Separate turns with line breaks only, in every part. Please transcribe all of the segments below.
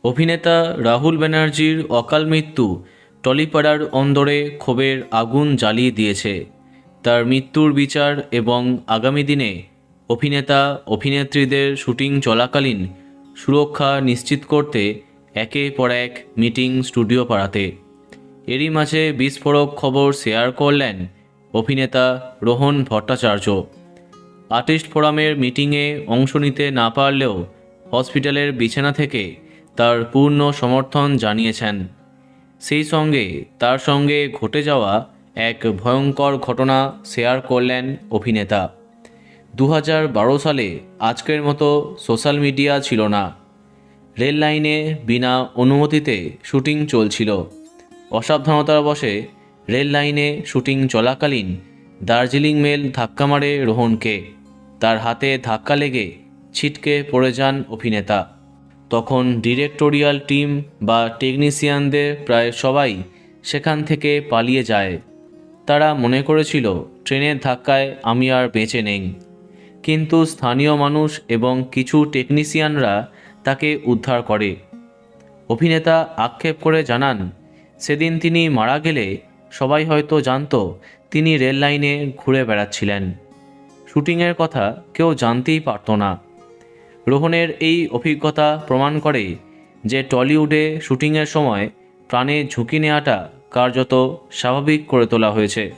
অভিনেতা রাহুল ব্যানার্জির অকাল মৃত্যু টলিপাড়ার অন্দরে ক্ষোভের আগুন জ্বালিয়ে দিয়েছে। তার মৃত্যুর বিচার এবং আগামী দিনে অভিনেতা অভিনেত্রীদের শুটিং চলাকালীন সুরক্ষা নিশ্চিত করতে একের পর এক মিটিং স্টুডিও পাড়াতে। এরই মাঝে বিস্ফোরক খবর শেয়ার করলেন অভিনেতা রোহন ভট্টাচার্য। আর্টিস্ট ফোরামের মিটিংয়ে অংশ নিতে না পারলেও হসপিটালের বিছানা থেকে তার পূর্ণ সমর্থন জানিয়েছেন। সেই সঙ্গে তার সঙ্গে ঘটে যাওয়া এক ভয়ঙ্কর ঘটনা শেয়ার করলেন অভিনেতা। 2012 সালে আজকের মতো সোশ্যাল মিডিয়া ছিল না। রেল লাইনে বিনা অনুমতিতে শুটিং চলছিল। অসাবধানতাবশে রেল লাইনে শুটিং চলাকালীন দার্জিলিং মেল ধাক্কা মারে রোহনকে। তার হাতে ধাক্কা লেগে ছিটকে পড়ে যান অভিনেতা। তখন ডিরেক্টোরিয়াল টিম বা টেকনিশিয়ানদের প্রায় সবাই সেখান থেকে পালিয়ে যায়। তারা মনে করেছিল ট্রেনের ধাক্কায় আমি আর বেঁচে নেই। কিন্তু স্থানীয় মানুষ এবং কিছু টেকনিশিয়ানরা তাকে উদ্ধার করে। অভিনেতা আক্ষেপ করে জানান, সেদিন তিনি মারা গেলে সবাই হয়তো জানতো তিনি রেল লাইনে ঘুরে বেড়াচ্ছিলেন। শুটিংয়ের কথা কেউ জানতেই পারত না। রোহনের এই অভিজ্ঞতা প্রমাণ করে যে টলিউডে শুটিংয়ের সময় প্রাণে ঝুঁকি নেওয়াটা কার্যত স্বাভাবিক করে তোলা হয়েছে।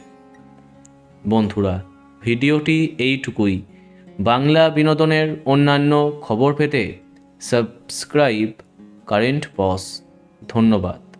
বন্ধুরা, ভিডিওটি এইটুকুই। বাংলা বিনোদনের অন্যান্য খবর পেতে সাবস্ক্রাইব কারেন্ট পজ। ধন্যবাদ।